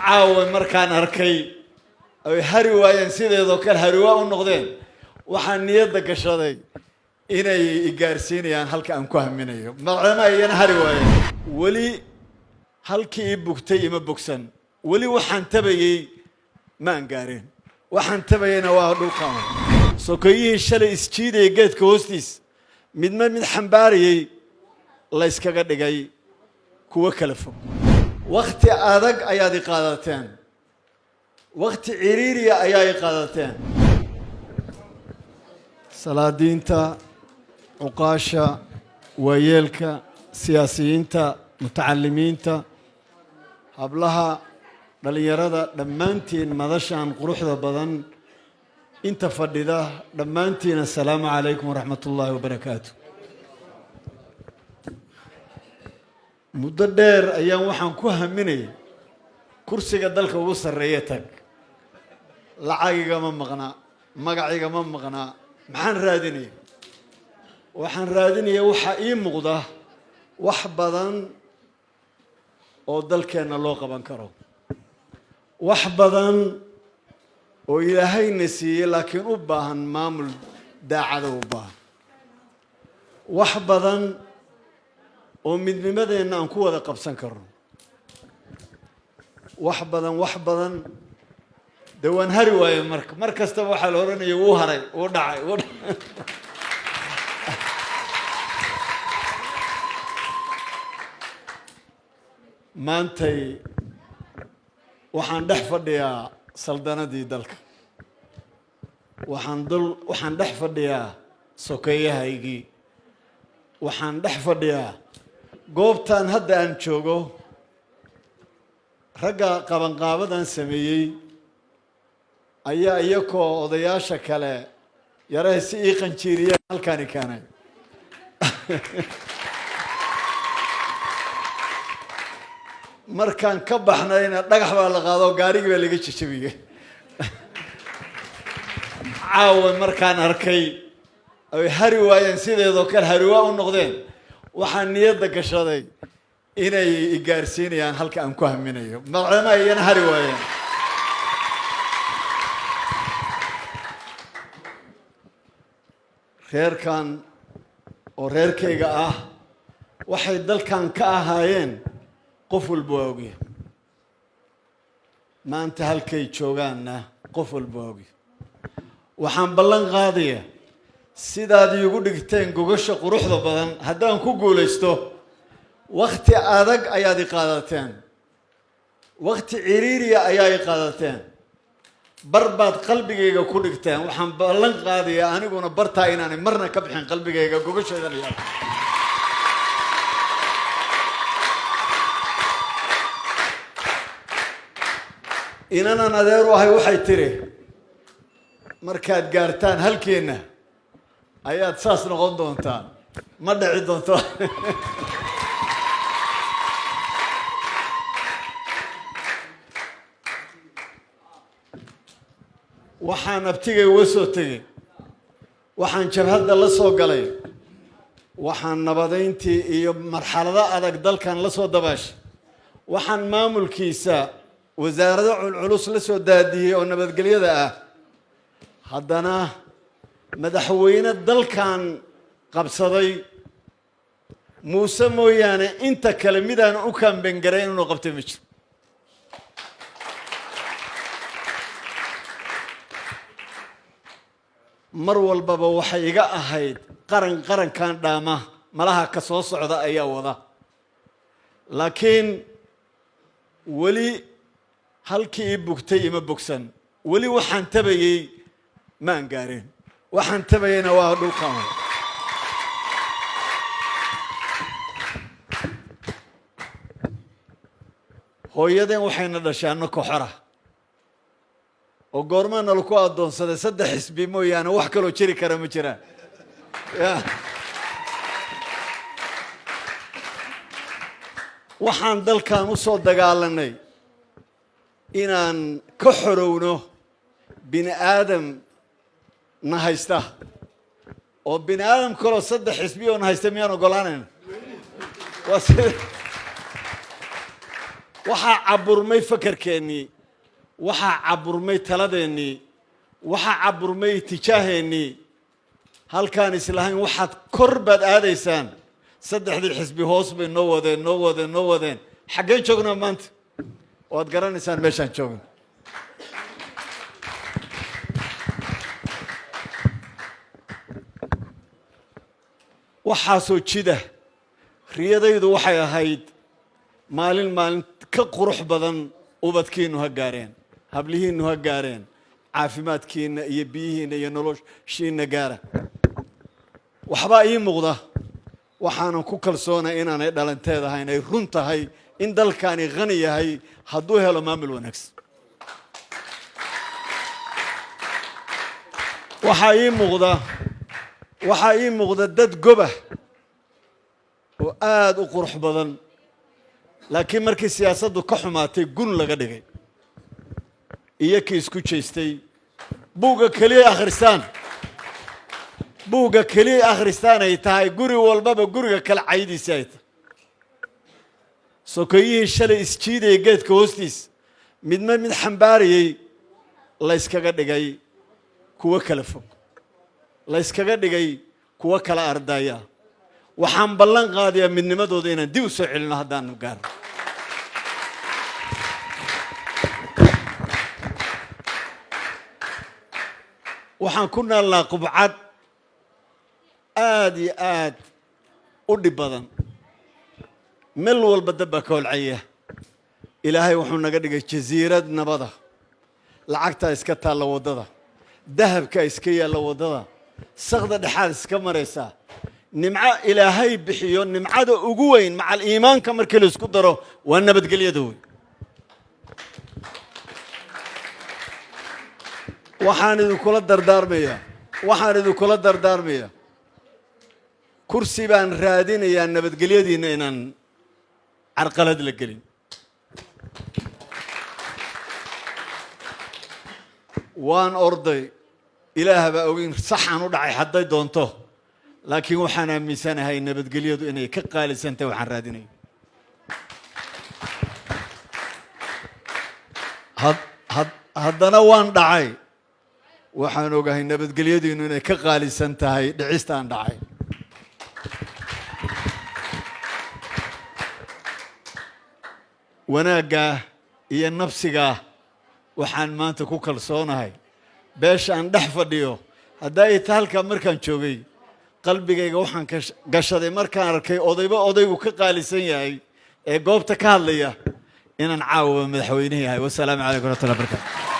caawa markaan arkay ay hari waayeen sideedoo kale hariwaa u noqdeen waxaan niyadda gashaday inay igaarsiinayaan halka aan ku haminayo macna ayana hari waayeen wali halkii bugtay ima bogsan wali waxaan tabayay maan gaareen waxaan tabayayna waa dhulkaan sokoyihii shalay isjiiday geedka hoostiis mid xambaariyay la iskaga dhigay kuwa kala fog waqti adag ayaad qaadateen waqti ciriiriya ayaad qaadateen salaadiinta uqaasha waayeelka siyaasiyiinta mutacallimiinta hablaha dhalinyarada dhammaantiin madashan quruxda badan inta fadhida dhammaantiin assalaamu calaykum waraxmatullaahi wabarakaatuh muddo dheer ayaan waxaan ku haminay kursiga dalka ugu sarreeya tag lacagiga ma maqna magaciga ma maqna maxaan raadinay waxaan raadinaya waxa ii muuqda wax badan oo dalkeena loo qaban karo wax badan oo ilaahayna siiyay laakiin u baahan maamul daacad u baahan wax badan oo midnimadeena aan ku wada qabsan karno wax badan dawaan hari waayo mar kasta waxa la oranayay uu haray uu dhacay maantay waxaan dhex fadhiyaa saldanadii dalka waxaan dhex fadhiyaa sokeeyahaygii waxaan dhex fadhiyaa goobtan hadda aan joogo ragga qabanqaabadan sameeyey ayaa iyakoo odayaasha kale yarahay si ii qanjiiriyeen halkaani keenay markaan ka baxnayna dhagax baa la qaado gaarigii baa laga jajabiyey caawa markaan arkay ay hari waayeen sideedoo kale hariwaa u noqdeen waxaan niyadda gashaday inay igaarsiinayaan halka aan ku haminayo macna ayana hari waayeen reerkan oo reerkayga ah waxay dalkan ka ahaayeen qof walba waa ogyahay maanta halkay joogaanna qof walba waa ogyahay waxaan ballan qaadayaa sidaad iigu dhigteen gogasha quruxda badan haddaan ku guulaysto waqti adag ayaad i qaadateen waqti ciriiriya ayaa i qaadateen bar baad qalbigayga ku dhigteen waxaan ballan qaadayaa aniguna bartaa inaanay marna ka bixin qalbigayga gogasheedan ayaa inanan adeer u ahay waxay tiri markaad gaartaan halkeenna ayaad saas noqon doontaan ma dhici doonto waxaan abtigay uga soo tegey waxaan jabhadda la soo galay waxaan nabadayntii iyo marxalado adag dalkan la soo dabaashay waxaan maamulkiisa wasaarado culculus la soo daadiyey oo nabadgelyada ah haddana madaxweyne dalkan qabsaday muuse mooyaane inta kale midaan u kaambengaray inuu qabtay ma jiro mar walbaba waxay iga ahayd qarankan dhaama malaha ka soo socda ayaa wada laakiin weli halkii bugtay ima bogsan wali waxaan tabayay maan gaareen waxaan tabayayna waa dhulkaan hooyadeen waxayna dhashay annako xora oo goormaana lagu adoonsaday 3 xisbi mooyaane wax kaloo jiri kara ma jiraan waxaan dalkan u soo dagaalanay inaan ka xorowno bini aadam na haysta oo bini aadam kaloo 3 xisbi oo na haysta miyaan ogolaanayna waxaa caburmay fakarkeennii waxaa caburmay taladeennii waxaa caburmay itijaaheenii halkaan islahayn waxaad kor baad aadaysaan saddexdii xisbi hoos bay noo wadeen xaggeen joognaa maanta waad garanaysaan meeshaan joogno waxaasoo jida riyadaydu waxay ahayd maalin ka qurux badan ubadkiinu ha gaareen hablihiinu ha gaareen caafimaadkiina iyo biyihiina iyo noloshiina gaara waxbaa ii muuqda waxaanan ku kalsoonay inaanay dhalanteed ahayn ay run tahay in dalkaani qani yahay hadduu helo maamul wanaagsan waxaa ii muuqda dad gobah oo aad u qurux badan laakiin markii siyaasaddu ka xumaatay gun laga dhigay iyo kii isku jeestay buugga keliya akhristaan ay tahay guri walbaba guriga kale caydiisi ay tahay sokeeyihii shalay isjiidayay geedka hoostiis mid xambaarayay layskaga dhigay kuwo kala fog layskaga dhigay kuwo kala ardaya waxaan ballan qaadayaa midnimadooda inaan dib u soo celino haddaanu gaarno waxaan ku naalnaa qubcad aad iyo aad u dhib badan meel walba dab baa ka holcaya ilaahay wuxuu naga dhigay jasiirad nabada lacagtaa iska taalla waddada dahabkaa iska yaalla waddada saqda dhexaad iska maraysaa nimco ilaahay bixiyo nimcada ugu weyn macal iimaanka markii la isku daro waa nabadgelyada weyn waxaan idinkula dardaarmayaa kursi baan raadinayaa nabadgelyadiina inaan carqalad la gelin waan orday ilaah baa ogeyn saxaan u dhacay hadday doonto laakiin waxaan aaminsanahay nabadgelyadu inay ka qaalisantahay waxaan raadinayo haddana waan dhacay waxaan ogahay nabadgelyadiinu inay ka qaalisan tahay dhicistaan dhacay wanaaggaa iyo nafsigaa waxaan maanta ku kalsoonahay beesha aan dhex fadhiyo haddaa ay ta halkaa markaan joogay qalbigayga waxaan gashaday markaan arkay odaygu ka qaalisan yahay ee goobta ka hadlaya inaan caawa madaxweyne yahay wasalaamu calaykum waraxmatullahi wabarakatu